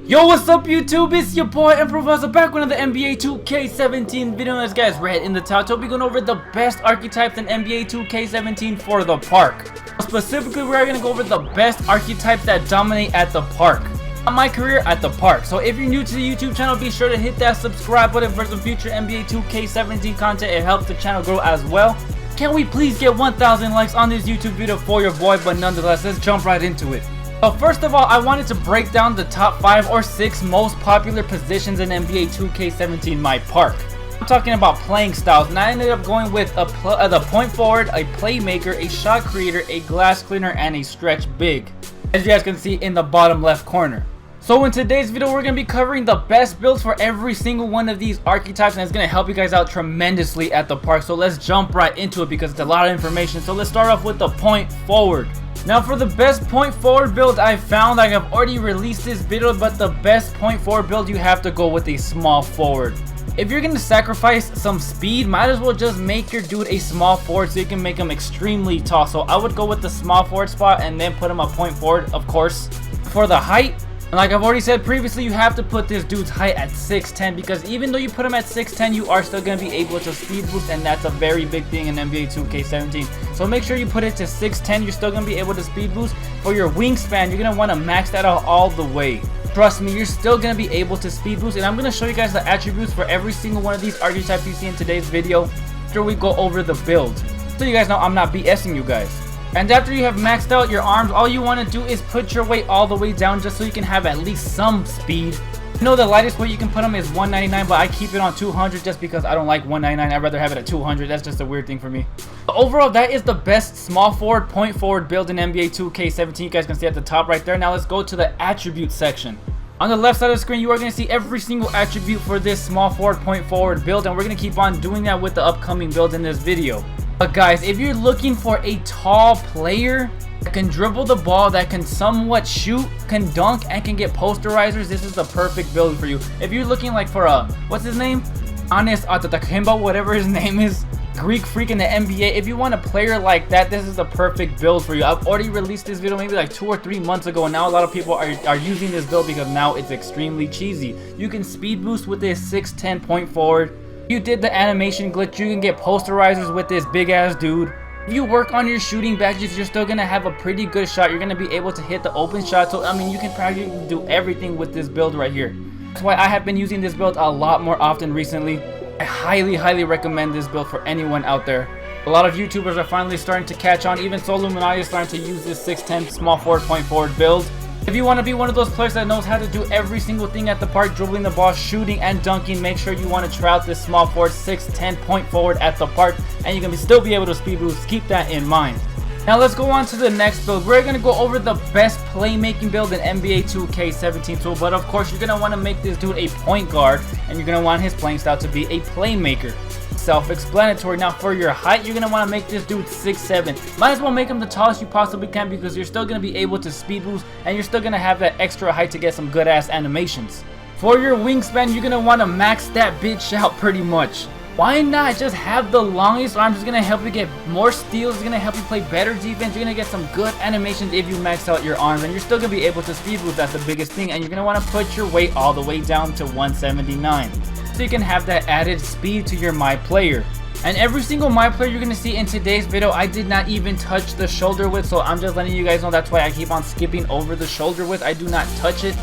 Yo, what's up YouTube? It's your boy Improviser back with another NBA 2K17 video. As guys read in the title, we're going over the best archetypes in NBA 2K17 for the park. Specifically, we're going to go over the best archetypes that dominate at the park. My career at the park. So if you're new to the YouTube channel, be sure to hit that subscribe button for some future NBA 2K17 content. It helps the channel grow as well. Can we please get 1,000 likes on this YouTube video for your boy? But nonetheless, let's jump right into it. So first of all, I wanted to break down the top 5 or 6 most popular positions in NBA 2K17 my park. I'm talking about playing styles, and I ended up going with the point forward, a playmaker, a shot creator, a glass cleaner, and a stretch big, as you guys can see in the bottom left corner. So in today's video, we're going to be covering the best builds for every single one of these archetypes, and it's going to help you guys out tremendously at the park. So let's jump right into it because it's a lot of information. So let's start off with the point forward. Now for the best point forward build I found, like I've already released this video, but the best point forward build, you have to go with a small forward. If you're going to sacrifice some speed, might as well just make your dude a small forward so you can make him extremely tall. So I would go with the small forward spot and then put him a point forward, of course. For the height, and like I've already said previously, you have to put this dude's height at 6'10", because even though you put him at 6'10", you are still going to be able to speed boost, and that's a very big thing in NBA 2K17. So make sure you put it to 6'10", you're still going to be able to speed boost. For your wingspan, you're going to want to max that out all the way. Trust me, you're still going to be able to speed boost, and I'm going to show you guys the attributes for every single one of these archetypes you see in today's video after we go over the build. So you guys know I'm not BSing you guys. And after you have maxed out your arms, all you want to do is put your weight all the way down just so you can have at least some speed. I know the lightest weight you can put them is 199, but I keep it on 200 just because I don't like 199. I'd rather have it at 200. That's just a weird thing for me. But overall, that is the best small forward, point forward build in NBA 2K17. You guys can see at the top right there. Now let's go to the attribute section. On the left side of the screen, you are going to see every single attribute for this small forward, point forward build, and we're going to keep on doing that with the upcoming builds in this video. But guys, if you're looking for a tall player that can dribble the ball, that can somewhat shoot, can dunk, and can get posterizers, this is the perfect build for you. If you're looking like for a, what's his name? Archetype, whatever his name is, Greek freak in the NBA. If you want a player like that, this is the perfect build for you. I've already released this video maybe like 2 or 3 months ago, and now a lot of people are using this build because now it's extremely cheesy. You can speed boost with this 6'10" point forward. You did the animation glitch, you can get posterizers with this big ass dude. If you work on your shooting badges, you're still gonna have a pretty good shot. You're gonna be able to hit the open shot. So I mean, you can practically do everything with this build right here. That's why I have been using this build a lot more often recently. I highly recommend this build for anyone out there. A lot of YouTubers are finally starting to catch on. Even Soluminati is starting to use this 6'10" small forward, point forward build. If you want to be one of those players that knows how to do every single thing at the park, dribbling the ball, shooting, and dunking, make sure you want to try out this small forward 6'10" point forward at the park, and you can still be able to speed boost. Keep that in mind. Now let's go on to the next build. We're going to go over the best playmaking build in NBA 2K17 tool, but of course you're going to want to make this dude a point guard, and you're going to want his playing style to be a playmaker. Self-explanatory. Now for your height, you're going to want to make this dude 6'7". Might as well make him the tallest you possibly can because you're still going to be able to speed boost, and you're still going to have that extra height to get some good ass animations. For your wingspan, you're going to want to max that bitch out pretty much. Why not just have the longest arms? It's going to help you get more steals. It's going to help you play better defense. You're going to get some good animations if you max out your arms, and you're still going to be able to speed boost. That's the biggest thing. And you're going to want to put your weight all the way down to 179. So you can have that added speed to your my player. And every single my player you're going to see in today's video, I did not even touch the shoulder width. So I'm just letting you guys know that's why I keep on skipping over the shoulder width. I do not touch it.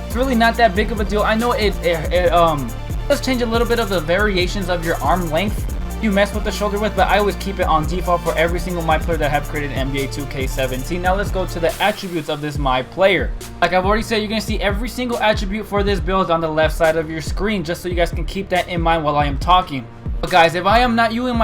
It's really not that big of a deal. I know it does change a little bit of the variations of your arm length. You mess with the shoulder width, but I always keep it on default for every single my player that I have created in NBA 2K17. Now let's go to the attributes of this my player. Like I've already said, you're going to see every single attribute for this build on the left side of your screen, just so you guys can keep that in mind while I am talking. But guys, if I'm not using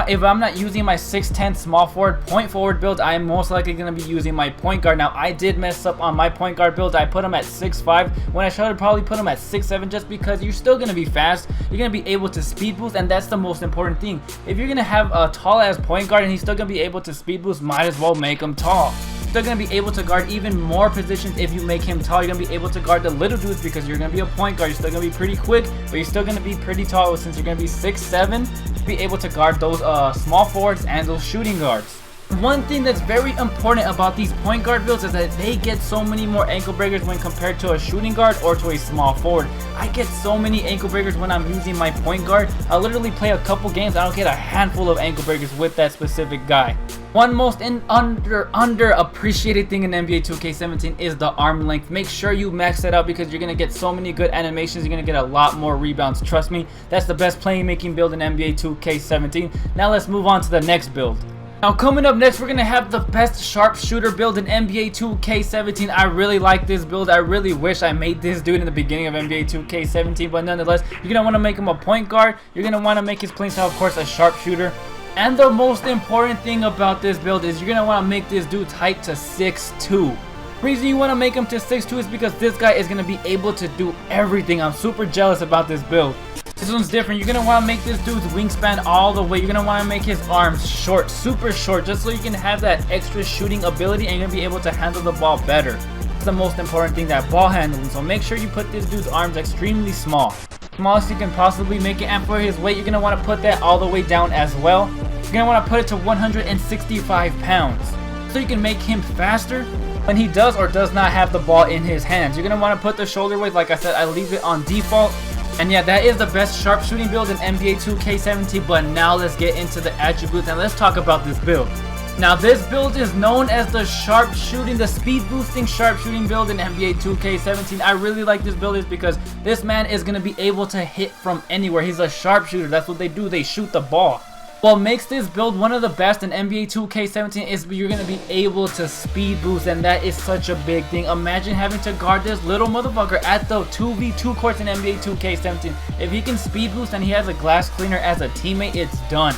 my 6'10" small forward, point forward build, I am most likely going to be using my point guard. Now I did mess up on my point guard build. I put him at 6'5", when I should have probably put him at 6'7", just because you're still going to be fast. You're going to be able to speed boost, and that's the most important thing. If you're going to have a tall ass point guard and he's still going to be able to speed boost, might as well make him tall. Still going to be able to guard even more positions if you make him tall. You're going to be able to guard the little dudes because you're going to be a point guard. You're still going to be pretty quick, but you're still going to be pretty tall since you're going to be 6'7". Be able to guard those small forwards and those shooting guards. One thing that's very important about these point guard builds is that they get so many more ankle breakers when compared to a shooting guard or to a small forward. I get so many ankle breakers when I'm using my point guard. I literally play a couple games, I don't get a handful of ankle breakers with that specific guy. One most underappreciated thing in NBA 2K17 is the arm length. Make sure you max that out because you're going to get so many good animations. You're going to get a lot more rebounds. Trust me, that's the best playmaking build in NBA 2K17. Now let's move on to the next build. Now coming up next, we're going to have the best sharpshooter build in NBA 2K17. I really like this build. I really wish I made this dude in the beginning of NBA 2K17, but nonetheless, you're going to want to make him a point guard. You're going to want to make his playing style, of course, a sharpshooter. And the most important thing about this build is you're going to want to make this dude's height to 6'2". The reason you want to make him to 6'2" is because this guy is going to be able to do everything. I'm super jealous about this build. This one's different. You're going to want to make this dude's wingspan all the way. You're going to want to make his arms short, super short, just so you can have that extra shooting ability and you're going to be able to handle the ball better. That's the most important thing, that ball handling. So make sure you put this dude's arms extremely small. Smallest you can possibly make it, and for his weight, you're going to want to put that all the way down as well. You're going to want to put it to 165 pounds. So you can make him faster when he does or does not have the ball in his hands. You're going to want to put the shoulder weight, like I said, I leave it on default. And yeah, that is the best sharpshooting build in NBA 2K17, but now let's get into the attributes and let's talk about this build. Now this build is known as the sharpshooting, the speed boosting sharpshooting build in NBA 2K17. I really like this build is because this man is going to be able to hit from anywhere. He's a sharpshooter. That's what they do. They shoot the ball. What makes this build one of the best in NBA 2K17 is you're going to be able to speed boost, and that is such a big thing. Imagine having to guard this little motherfucker at the 2v2 courts in NBA 2K17. If he can speed boost and he has a glass cleaner as a teammate, it's done.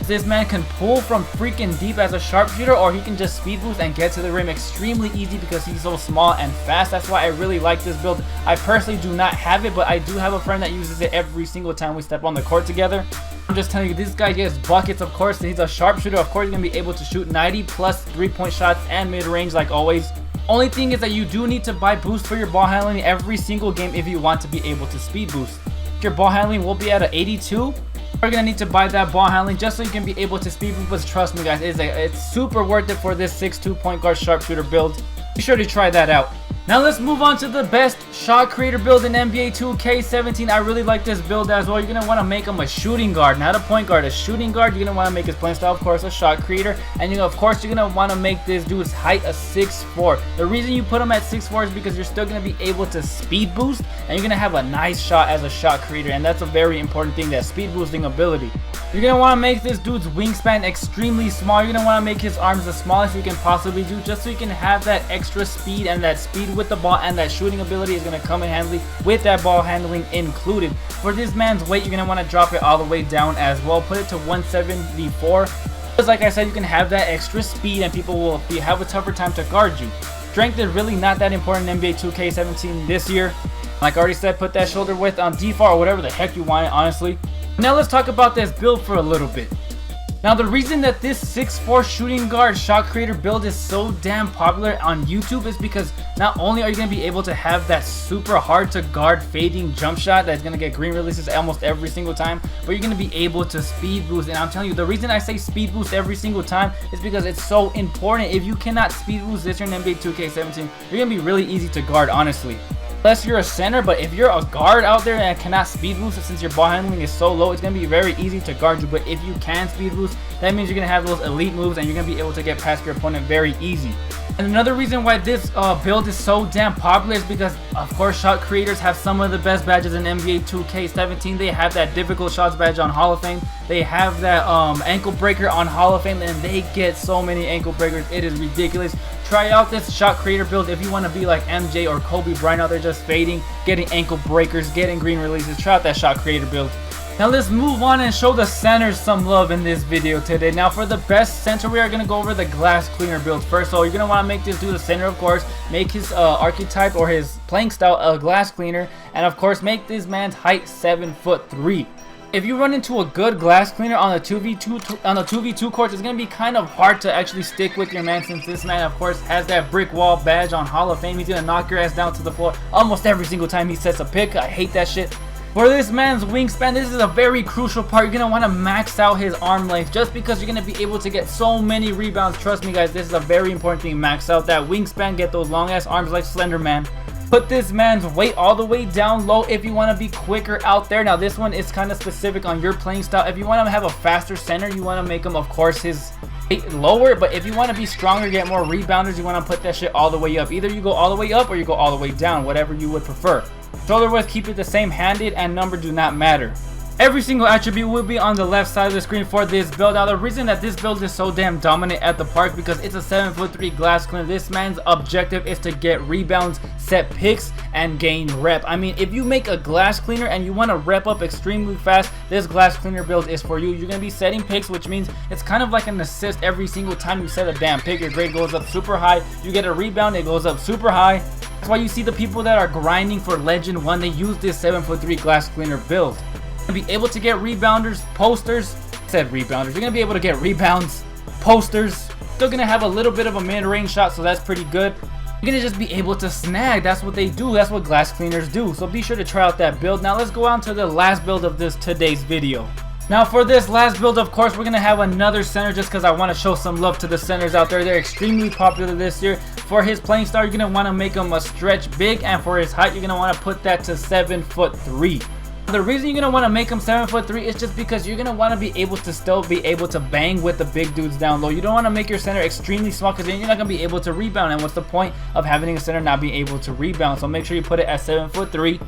This man can pull from freaking deep as a sharpshooter, or he can just speed boost and get to the rim extremely easy because he's so small and fast. That's why I really like this build. I personally do not have it, but I do have a friend that uses it every single time we step on the court together. I'm just telling you, this guy gets buckets, of course. He's a sharpshooter. Of course, he's going to be able to shoot 90 plus 3-point shots and mid-range like always. Only thing is that you do need to buy boost for your ball handling every single game if you want to be able to speed boost. Your ball handling will be at an 82. You're going to need to buy that ball handling just so you can be able to speed boost, but trust me guys, it's super worth it for this 6'2" point guard sharpshooter build. Be sure to try that out. Now let's move on to the best shot creator build in NBA 2K17. I really like this build as well. You're going to want to make him a shooting guard, not a point guard, a shooting guard. You're going to want to make his playing style, of course, a shot creator. And of course, you're going to want to make this dude's height a 6'4". The reason you put him at 6'4" is because you're still going to be able to speed boost and you're going to have a nice shot as a shot creator. And that's a very important thing, that speed boosting ability. You're going to want to make this dude's wingspan extremely small. You're going to want to make his arms the smallest you can possibly do, just so you can have that extra speed, and that speed with the ball and that shooting ability is going to come in handy with that ball handling included. For this man's weight, you're going to want to drop it all the way down as well. Put it to 174. Because like I said, you can have that extra speed and people will have a tougher time to guard you. Strength is really not that important in NBA 2K17 this year. Like I already said, put that shoulder width on default or whatever the heck you want it, honestly. Now let's talk about this build for a little bit. Now the reason that this 6'4" shooting guard shot creator build is so damn popular on YouTube is because not only are you going to be able to have that super hard to guard fading jump shot that's going to get green releases almost every single time, but you're going to be able to speed boost. And I'm telling you, the reason I say speed boost every single time is because it's so important. If you cannot speed boost this year in NBA 2K17, you're going to be really easy to guard, honestly. Unless you're a center, but if you're a guard out there and cannot speed boost, since your ball handling is so low, it's going to be very easy to guard you. But if you can speed boost, that means you're going to have those elite moves and you're going to be able to get past your opponent very easy. And another reason why this build is so damn popular is because, of course, shot creators have some of the best badges in NBA 2K17. They have that difficult shots badge on Hall of Fame. They have that ankle breaker on Hall of Fame, and they get so many ankle breakers. It is ridiculous. Try out this shot creator build if you want to be like MJ or Kobe Bryant out there, just fading, getting ankle breakers, getting green releases. Try out that shot creator build. Now let's move on and show the centers some love in this video today. Now for the best center, we are going to go over the glass cleaner build first. So you're going to want to make this dude the center, of course. Make his archetype or his playing style a glass cleaner. And of course, make this man's height 7'3". If you run into a good glass cleaner on the 2v2 courts, it's going to be kind of hard to actually stick with your man, since this man, of course, has that brick wall badge on Hall of Fame. He's going to knock your ass down to the floor almost every single time he sets a pick. I hate that shit. For this man's wingspan, this is a very crucial part. You're going to want to max out his arm length just because you're going to be able to get so many rebounds. Trust me guys, this is a very important thing. Max out that wingspan, get those long ass arms like Slender Man. Put this man's weight all the way down low if you want to be quicker out there. Now this one is kind of specific on your playing style. If you want to have a faster center, you want to make him, of course, his weight lower. But if you want to be stronger, get more rebounders, you want to put that shit all the way up. Either you go all the way up or you go all the way down, whatever you would prefer. Shoulder width, keep it the same. Handed and number do not matter. Every single attribute will be on the left side of the screen for this build. Now the reason that this build is so damn dominant at the park because it's a 7'3" glass cleaner. This man's objective is to get rebounds, set picks, and gain rep. I mean, if you make a glass cleaner and you want to rep up extremely fast, this glass cleaner build is for you. You're going to be setting picks, which means it's kind of like an assist every single time you set a damn pick. Your grade goes up super high. You get a rebound, it goes up super high. That's why you see the people that are grinding for Legend 1, they use this 7'3" glass cleaner build. Be able to get rebounders, posters, rebounders, you're gonna be able to get rebounds, posters, still gonna have a little bit of a mid-range shot, so that's pretty good. You're gonna just be able to snag. That's what they do, that's what glass cleaners do. So be sure to try out that build. Now let's go on to the last build of today's video. Now for this last build, of course, we're gonna have another center just because I want to show some love to the centers out there. They're extremely popular this year. For his playing style, you're gonna want to make him a stretch big, and for his height, you're gonna want to put that to 7'3". The reason you're going to want to make him 7'3" is just because you're going to want to be able to still be able to bang with the big dudes down low. You don't want to make your center extremely small because then you're not going to be able to rebound. And what's the point of having a center not being able to rebound? So make sure you put it at 7'3".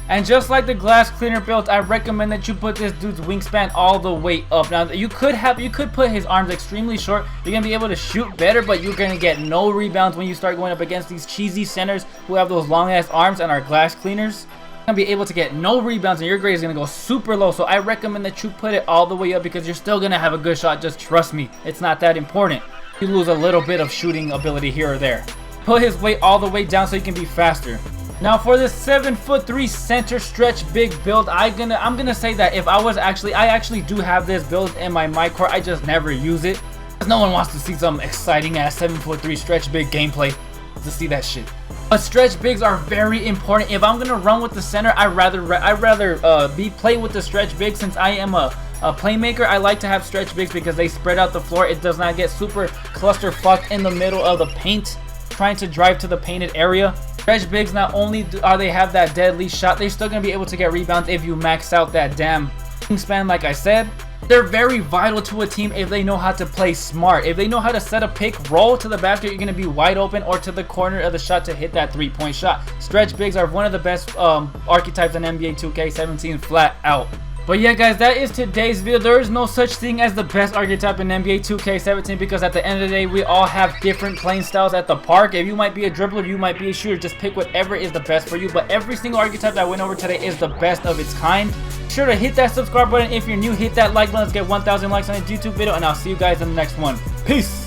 And just like the glass cleaner build, I recommend that you put this dude's wingspan all the way up. Now you could put his arms extremely short. You're going to be able to shoot better, but you're going to get no rebounds when you start going up against these cheesy centers who have those long ass arms and are glass cleaners. Gonna be able to get no rebounds and your grade is gonna go super low. So I recommend that you put it all the way up because you're still gonna have a good shot. Just trust me, it's not that important. You lose a little bit of shooting ability here or there. Put his weight all the way down so you can be faster. Now for this 7'3" center stretch big build, I'm gonna say that if I actually do have this build in my core, I just never use it. No one wants to see some exciting ass 7'3" stretch big gameplay. To see that shit. But stretch bigs are very important. If I'm gonna run with the center, I'd rather play with the stretch big. Since I am a playmaker, I like to have stretch bigs because they spread out the floor. It does not get super clusterfucked in the middle of the paint trying to drive to the painted area. Stretch bigs, not only do they have that deadly shot, they're still gonna be able to get rebounds if you max out that damn wingspan. Like I said, they're very vital to a team if they know how to play smart. If they know how to set a pick, roll to the basket, you're going to be wide open, or to the corner of the shot to hit that three-point shot. Stretch bigs are one of the best archetypes in NBA 2K17 flat out. But yeah guys, that is today's video. There is no such thing as the best archetype in NBA 2K17 because at the end of the day, we all have different playing styles at the park. If you might be a dribbler, you might be a shooter, just pick whatever is the best for you. But every single archetype that I went over today is the best of its kind. Be sure to hit that subscribe button. If you're new, hit that like button. Let's get 1,000 likes on this YouTube video, and I'll see you guys in the next one. Peace!